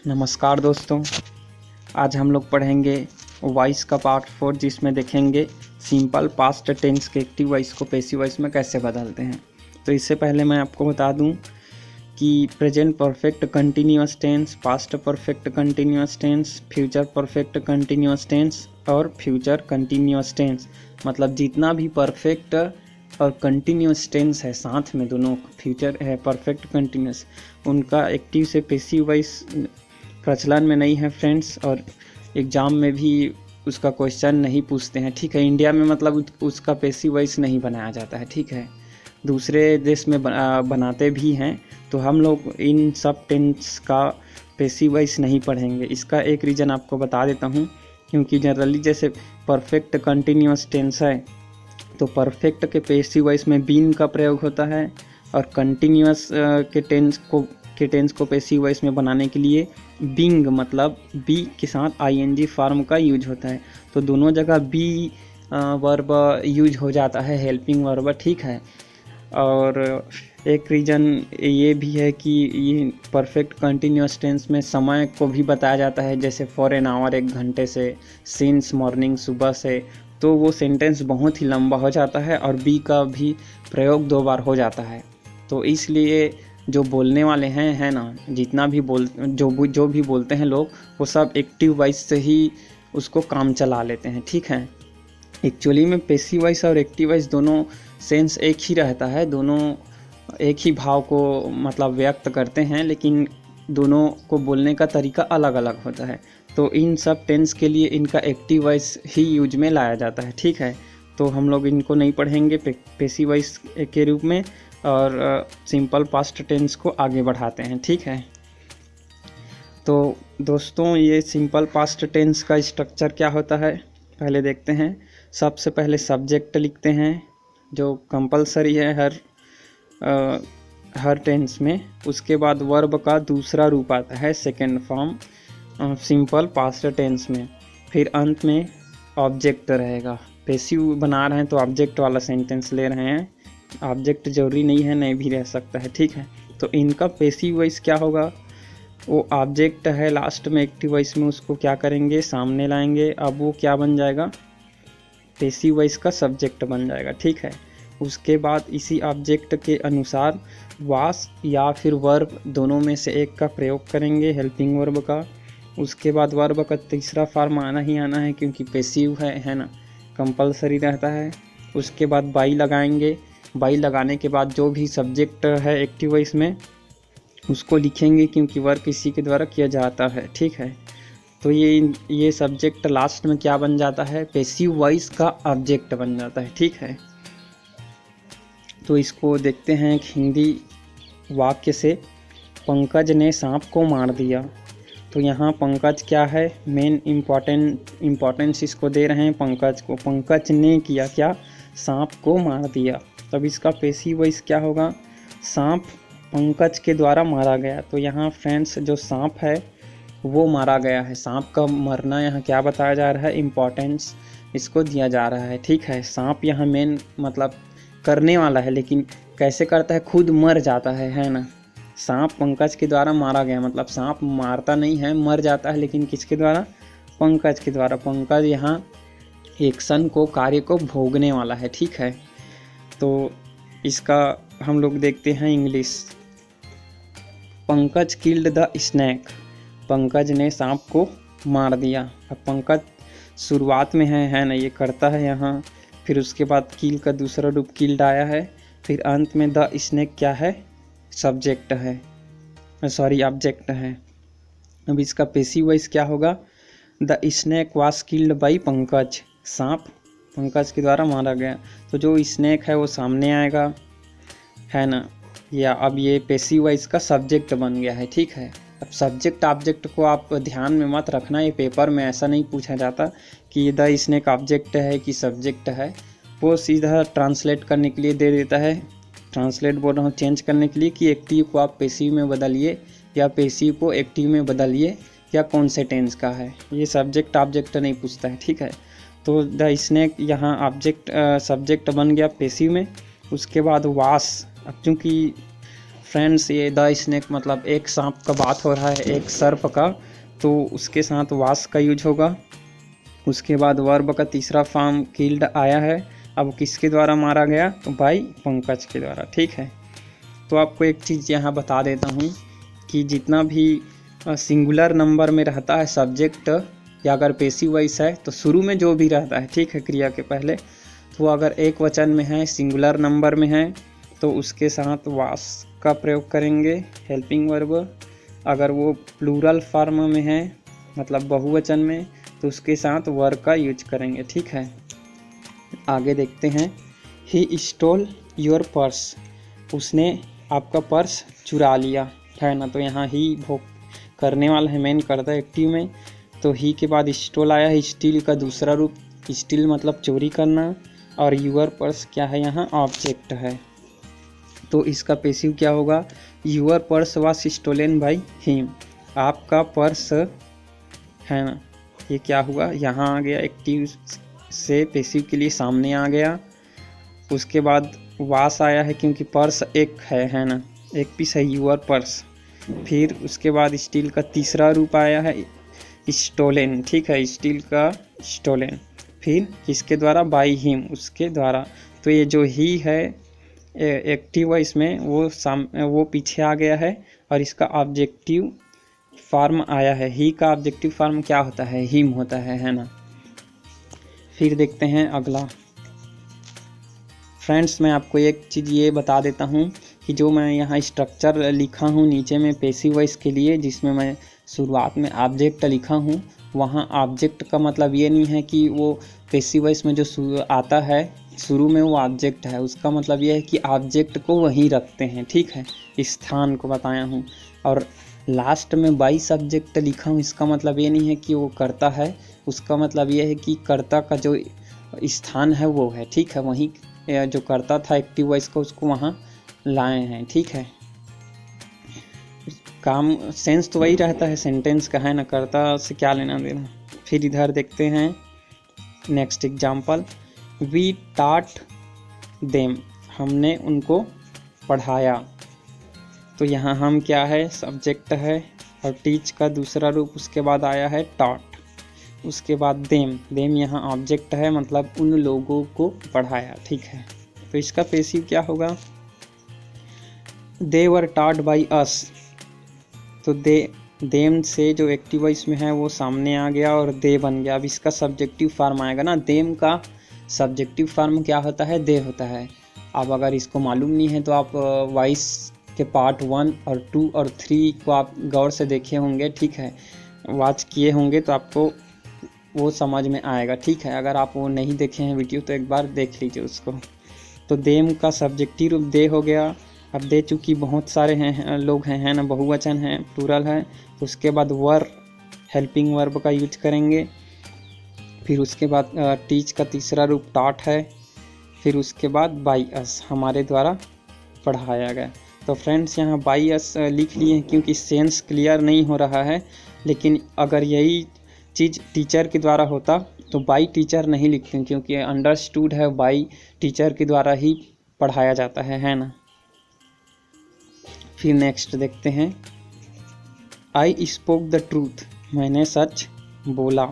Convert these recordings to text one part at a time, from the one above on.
नमस्कार दोस्तों, आज हम लोग पढ़ेंगे वॉइस का पार्ट 4 जिसमें देखेंगे सिंपल पास्ट टेंस के एक्टिव वॉइस को पैसिव वॉइस में कैसे बदलते हैं। तो इससे पहले मैं आपको बता दूं कि present perfect continuous tense, past perfect continuous tense, future perfect continuous tense और फ्यूचर कंटिन्यूअस टेंस, मतलब जितना भी परफेक्ट और कंटिन्यूअस टेंस है साथ में दोनों फ्यूचर है परफेक्ट कंटिन्यूअस, उनका एक्टिव से पैसिव वॉइस प्रचलन में नहीं है फ्रेंड्स, और एग्ज़ाम में भी उसका क्वेश्चन नहीं पूछते हैं। ठीक है, इंडिया में मतलब उसका पैसिव वॉइस नहीं बनाया जाता है। ठीक है, दूसरे देश में बनाते भी हैं। तो हम लोग इन सब टेंस का पैसिव वॉइस नहीं पढ़ेंगे। इसका एक रीज़न आपको बता देता हूँ, क्योंकि जनरली जैसे परफेक्ट कंटिन्यूअस टेंस है तो परफेक्ट के पैसिव वॉइस में बीन का प्रयोग होता है, और कंटिन्यूअस के टेंस को पैसिव वॉइस में बनाने के लिए बीइंग मतलब बी के साथ आईएनजी फॉर्म का यूज होता है। तो दोनों जगह बी वर्ब यूज हो जाता है, हेल्पिंग वर्ब। ठीक है, और एक रीज़न ये भी है कि ये परफेक्ट कंटिन्यूअस टेंस में समय को भी बताया जाता है, जैसे फॉर एन आवर, 1 घंटे से, सिंस मॉर्निंग, सुबह से। तो वो सेंटेंस बहुत ही लंबा हो जाता है और बी का भी प्रयोग 2 बार हो जाता है। तो इसलिए जो बोलने वाले हैं है ना, जितना भी जो भी बोलते हैं लोग, वो सब एक्टिव वॉइस से ही उसको काम चला लेते हैं। ठीक है, एक्चुअली में पैसिव वॉइस और एक्टिव वॉइस दोनों सेंस एक ही रहता है, दोनों एक ही भाव को मतलब व्यक्त करते हैं, लेकिन दोनों को बोलने का तरीका अलग अलग होता है। तो इन सब टेंस के लिए इनका एक्टिव वॉइस ही यूज में लाया जाता है। ठीक है, तो हम लोग इनको नहीं पढ़ेंगे पैसिव वॉइस के रूप में, और सिंपल पास्ट टेंस को आगे बढ़ाते हैं। ठीक है, तो दोस्तों ये सिंपल पास्ट टेंस का स्ट्रक्चर क्या होता है पहले देखते हैं। सबसे पहले सब्जेक्ट लिखते हैं, जो कंपलसरी है हर टेंस में। उसके बाद वर्ब का दूसरा रूप आता है, second form simple past tense में। फिर अंत में ऑब्जेक्ट रहेगा। पैसिव बना रहे हैं तो ऑब्जेक्ट वाला सेंटेंस ले रहे हैं, ऑब्जेक्ट जरूरी नहीं है, नहीं भी रह सकता है। ठीक है, तो इनका पैसिव वॉइस क्या होगा, वो ऑब्जेक्ट है लास्ट में एक्टिव वॉइस में, उसको क्या करेंगे, सामने लाएंगे। अब वो क्या बन जाएगा, पैसिव वॉइस का सब्जेक्ट बन जाएगा। ठीक है, उसके बाद इसी ऑब्जेक्ट के अनुसार वास या फिर वर्ब दोनों में से एक का प्रयोग करेंगे, हेल्पिंग वर्ब का। उसके बाद वर्ब का तीसरा फॉर्म आना ही आना है, क्योंकि पैसिव है ना, कंपलसरी रहता है। उसके बाद बाई लगाएंगे। बाई लगाने के बाद जो भी सब्जेक्ट है एक्टिव वॉइस में उसको लिखेंगे, क्योंकि वर्क इसी के द्वारा किया जाता है। ठीक है, तो ये सब्जेक्ट लास्ट में क्या बन जाता है, पैसिव वॉइस का ऑब्जेक्ट बन जाता है। ठीक है, तो इसको देखते हैं एक हिंदी वाक्य से। पंकज ने सांप को मार दिया। तो यहाँ पंकज क्या है, मेन इम्पोर्टेंस इसको दे रहे हैं पंकज को। पंकज ने किया क्या, सांप को मार दिया। तब इसका पैसिव वॉइस क्या होगा, सांप पंकज के द्वारा मारा गया। तो यहाँ फ्रेंड्स जो सांप है वो मारा गया है। सांप का मरना यहाँ क्या बताया जा रहा है, इम्पोर्टेंस इसको दिया जा रहा है। ठीक है, सांप यहाँ मेन मतलब करने वाला है, लेकिन कैसे करता है, खुद मर जाता है ना। सांप पंकज के द्वारा मारा गया, मतलब सांप मारता नहीं है, मर जाता है, लेकिन किसके द्वारा, पंकज के द्वारा। पंकज यहाँ एक्शन को, कार्य को भोगने वाला है। ठीक है, तो इसका हम लोग देखते हैं English. Pankaj killed the snake. Pankaj ने सांप को मार दिया। अब पंकज शुरुआत में है ना, ये करता है यहाँ। फिर उसके बाद किल का दूसरा रूप किल्ड आया है। फिर अंत में द स्नैक क्या है, सब्जेक्ट है, सॉरी ऑब्जेक्ट है। अब इसका पैसिव वॉइस क्या होगा, the snake was killed by Pankaj. सांप पंकज के द्वारा मारा गया। तो जो स्नैक है वो सामने आएगा, है ना, या अब ये पैसिव वॉइस का सब्जेक्ट बन गया है। ठीक है, अब सब्जेक्ट ऑब्जेक्ट को आप ध्यान में मत रखना, ये पेपर में ऐसा नहीं पूछा जाता कि द स्नैक ऑब्जेक्ट है कि सब्जेक्ट है। वो सीधा ट्रांसलेट करने के लिए दे देता है, ट्रांसलेट बोल रहा हूँ, चेंज करने के लिए कि एक्टिव को आप पैसिव में बदलिए या पैसिव को एक्टिव में बदलिए, या कौन से टेंस का है। ये सब्जेक्ट ऑब्जेक्ट नहीं पूछता है। ठीक है, तो द स्नैक यहाँ ऑब्जेक्ट सब्जेक्ट बन गया पैसिव में। उसके बाद वास, अब चूँकि फ्रेंड्स ये द स्नेक मतलब एक सांप का बात हो रहा है, एक सर्प का, तो उसके साथ वास का यूज होगा। उसके बाद वर्ब का तीसरा फॉर्म किल्ड आया है। अब किसके द्वारा मारा गया, तो भाई पंकज के द्वारा। ठीक है, तो आपको एक चीज़ यहाँ बता देता हूँ कि जितना भी सिंगुलर नंबर में रहता है सब्जेक्ट, या अगर पेसिव वॉइस है तो शुरू में जो भी रहता है, ठीक है, क्रिया के पहले, तो अगर एक वचन में है, सिंगुलर नंबर में है, तो उसके साथ वास का प्रयोग करेंगे, हेल्पिंग वर्ब। अगर वो प्लूरल फॉर्म में है, मतलब बहुवचन में, तो उसके साथ वर का यूज करेंगे। ठीक है, आगे देखते हैं। ही स्टोल योर पर्स, उसने आपका पर्स चुरा लिया, है ना। तो यहाँ ही भोग करने वाला है, मेन करता है एक्टिव में। तो ही के बाद स्टोल आया है, स्टील का दूसरा रूप, स्टील मतलब चोरी करना, और यूर पर्स क्या है, यहाँ ऑब्जेक्ट है। तो इसका पेसिव क्या होगा, your purse was stolen by him, आपका पर्स, है ना। ये क्या हुआ, यहाँ आ गया, एक्टिव से पेसिव के लिए सामने आ गया। उसके बाद वास आया है क्योंकि पर्स एक है ना, एक पीस है यूर पर्स। फिर उसके बाद स्टील का तीसरा रूप आया है स्टोलन, ठीक है, स्टील का स्टोलन। फिर किसके द्वारा, बाय हिम, उसके द्वारा। तो ये जो ही है एक्टिव है इसमें, वो पीछे आ गया है, और इसका ऑब्जेक्टिव फॉर्म आया है। ही का ऑब्जेक्टिव फॉर्म क्या होता है, हिम होता है ना। फिर देखते हैं अगला। फ्रेंड्स मैं आपको एक चीज़ ये बता देता हूँ कि जो मैं यहाँ स्ट्रक्चर लिखा हूँ नीचे में पेसिव वॉइस के लिए, जिसमें मैं शुरुआत में ऑब्जेक्ट लिखा हूँ, वहाँ ऑब्जेक्ट का मतलब ये नहीं है कि वो पेसिव वॉइस में जो आता है शुरू में वो ऑब्जेक्ट है, उसका मतलब ये है कि ऑब्जेक्ट को वहीं रखते हैं। ठीक है, स्थान को बताया हूँ। और लास्ट में बाई सब्जेक्ट लिखा हूँ, इसका मतलब ये नहीं है कि वो कर्ता है, उसका मतलब ये है कि कर्ता का जो स्थान है वो है। ठीक है, वहीं जो कर्ता था एक्टिव वॉइस का, उसको वहाँ लाए हैं। ठीक है, काम सेंस तो वही रहता है सेंटेंस का, है ना, कर्ता से क्या लेना देना। फिर इधर देखते हैं next example. We taught them, हमने उनको पढ़ाया। तो यहाँ हम क्या है, सब्जेक्ट है, और टीच का दूसरा रूप उसके बाद आया है टॉट। उसके बाद देम यहाँ ऑब्जेक्ट है, मतलब उन लोगों को पढ़ाया। ठीक है, तो इसका पेसिव क्या होगा, दे वर टॉट बाई अस। तो देम से जो एक्टिव वॉइस में है वो सामने आ गया और दे बन गया। अब इसका सब्जेक्टिव फॉर्म आएगा ना, देम का सब्जेक्टिव फॉर्म क्या होता है, दे होता है। अब अगर इसको मालूम नहीं है तो आप वॉइस के पार्ट 1 और 2 और 3 को आप गौर से देखे होंगे। ठीक है, वॉच किए होंगे तो आपको वो समझ में आएगा। ठीक है, अगर आप वो नहीं देखे हैं वीडियो तो एक बार देख लीजिए उसको। तो देम का सब्जेक्टिव रूप दे हो गया। अब दे चूँकि बहुत सारे हैं लोग हैं, है ना, बहुवचन है, प्लूरल है, तो उसके बाद वर हेल्पिंग वर्ब का यूज करेंगे। फिर उसके बाद टीच का तीसरा रूप टॉट है। फिर उसके बाद बाई अस, हमारे द्वारा पढ़ाया गया। तो फ्रेंड्स यहाँ बाई अस लिख लिए हैं क्योंकि सेंस क्लियर नहीं हो रहा है, लेकिन अगर यही चीज़ टीचर के द्वारा होता तो बाई टीचर नहीं लिखते, क्योंकि अंडरस्टूड है बाई टीचर के द्वारा ही पढ़ाया जाता है ना। फिर नेक्स्ट देखते हैं, आई स्पोक द ट्रूथ, मैंने सच बोला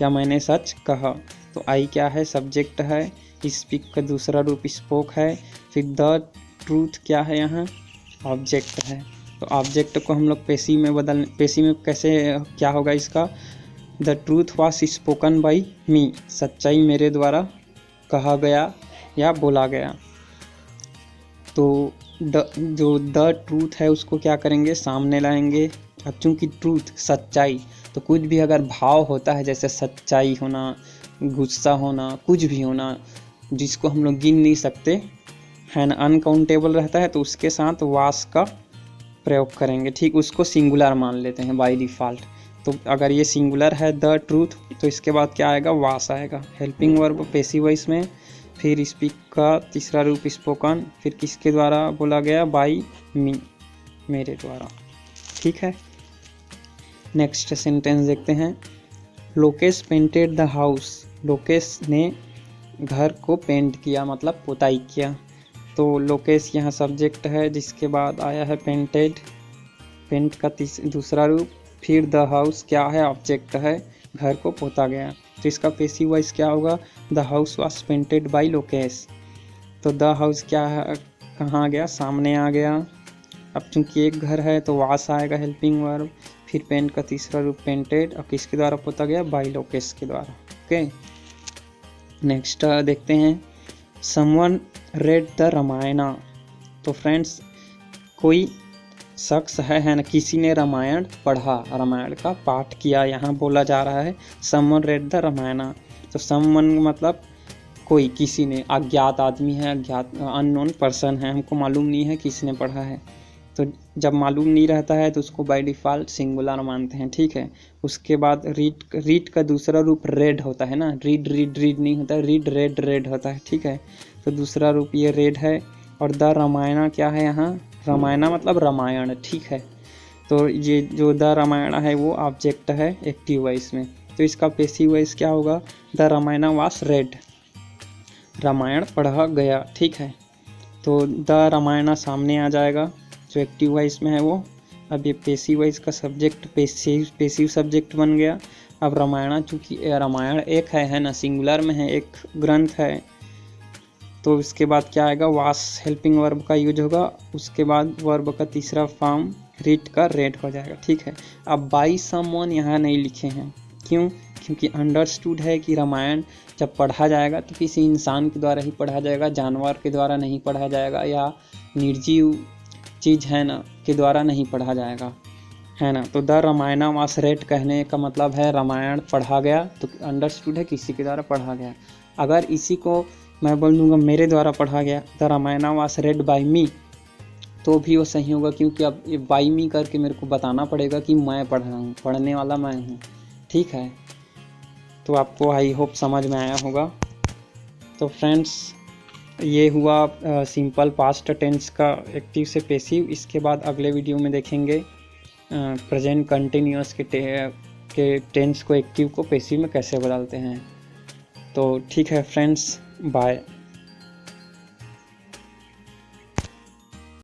या मैंने सच कहा। तो आई क्या है, सब्जेक्ट है, स्पीक का दूसरा रूप स्पोक है। फिर द ट्रूथ क्या है, यहाँ ऑब्जेक्ट है। तो ऑब्जेक्ट को हम लोग पेसिव में कैसे क्या होगा इसका, the truth was spoken by me, सच्चाई मेरे द्वारा कहा गया या बोला गया। तो जो द ट्रूथ है उसको क्या करेंगे, सामने लाएंगे। अब चूँकि ट्रूथ सच्चाई, तो कुछ भी अगर भाव होता है, जैसे सच्चाई होना, गुस्सा होना, कुछ भी होना जिसको हम लोग गिन नहीं सकते, है ना, अनकाउंटेबल रहता है, तो उसके साथ वास का प्रयोग करेंगे। ठीक, उसको सिंगुलर मान लेते हैं बाय डिफ़ॉल्ट। तो अगर ये सिंगुलर है द ट्रूथ, तो इसके बाद क्या आएगा, वास आएगा। हेल्पिंग वर्ब पेसिव वॉइस में। फिर स्पीक का तीसरा रूप स्पोकन। फिर किसके द्वारा बोला गया, बाई मी, मेरे द्वारा। ठीक है, नेक्स्ट सेंटेंस देखते हैं। Lokesh painted the house, Lokesh ने घर को पेंट किया, मतलब पोताई किया। तो लोकेश यहाँ सब्जेक्ट है, जिसके बाद आया है पेंटेड, पेंट का दूसरा रूप। फिर द हाउस क्या है, ऑब्जेक्ट है, घर को पोता गया। तो इसका पैसिव वॉइस क्या होगा, the house was painted bye Lokesh. तो द हाउस क्या है, कहाँ आ गया, सामने आ गया। अब चूंकि एक घर है तो वास आएगा हेल्पिंग वर्ब। फिर पेंट का तीसरा रूप पेंटेड, और किसके द्वारा पोता गया, बाय लोकेश के द्वारा। ओके, नेक्स्ट देखते हैं, समवन रेड द रामायण। तो फ्रेंड्स कोई शख्स है ना, किसी ने रामायण पढ़ा, रामायण का पाठ किया, यहाँ बोला जा रहा है समवन रेड द रामायण। तो समवन मतलब कोई, किसी ने, अज्ञात आदमी है, अज्ञात अननोन पर्सन है, हमको मालूम नहीं है किसने पढ़ा है। तो जब मालूम नहीं रहता है तो उसको बाय डिफ़ॉल्ट सिंगुलर मानते हैं, ठीक है। उसके बाद रीड का दूसरा रूप रेड होता है ना, रीड नहीं होता है, रीड रेड होता है, ठीक है। तो दूसरा रूप ये रेड है। और द रामायण क्या है यहाँ, रामायण मतलब रामायण, ठीक है। तो ये जो द रामायण है वो ऑब्जेक्ट है एक्टिव वॉइस में। तो इसका पैसिव वॉइस क्या होगा, the Ramayana was read, Ramayana पढ़ा गया, ठीक है। तो द रामायण सामने आ जाएगा, जो एक्टिव वॉइस में है वो। अब ये पैसिव वॉइस का सब्जेक्ट पैसिव सब्जेक्ट बन गया। अब रामायण, चूँकि रामायण एक है ना, सिंगुलर में है, एक ग्रंथ है, तो इसके बाद क्या आएगा, वास हेल्पिंग वर्ब का यूज होगा। उसके बाद वर्ब का तीसरा फॉर्म रीड का रेड हो जाएगा, ठीक है। अब बाय समवन यहाँ नहीं लिखे हैं, क्यों, क्योंकि अंडरस्टूड है कि रामायण जब पढ़ा जाएगा तो किसी इंसान के द्वारा ही पढ़ा जाएगा, जानवर के द्वारा नहीं पढ़ा जाएगा, या निर्जीव चीज़ है ना के द्वारा नहीं पढ़ा जाएगा, है ना। तो द रामायण वास रेड कहने का मतलब है रामायण पढ़ा गया, तो अंडरस्टूड है किसी के द्वारा पढ़ा गया। अगर इसी को मैं बोल दूँगा मेरे द्वारा पढ़ा गया, द रामायण वास रेड बाय मी, तो भी वो सही होगा, क्योंकि अब ये बाय मी करके मेरे को बताना पड़ेगा कि मैं पढ़ रहा हूँ, पढ़ने वाला मैं हूँ, ठीक है। तो आपको आई होप समझ में आया होगा। तो फ्रेंड्स ये हुआ सिंपल पास्ट टेंस का एक्टिव से पैसिव। इसके बाद अगले वीडियो में देखेंगे प्रेजेंट कंटिन्यूअस के टेंस को एक्टिव को पैसिव में कैसे बदलते हैं। तो ठीक है फ्रेंड्स, बाय।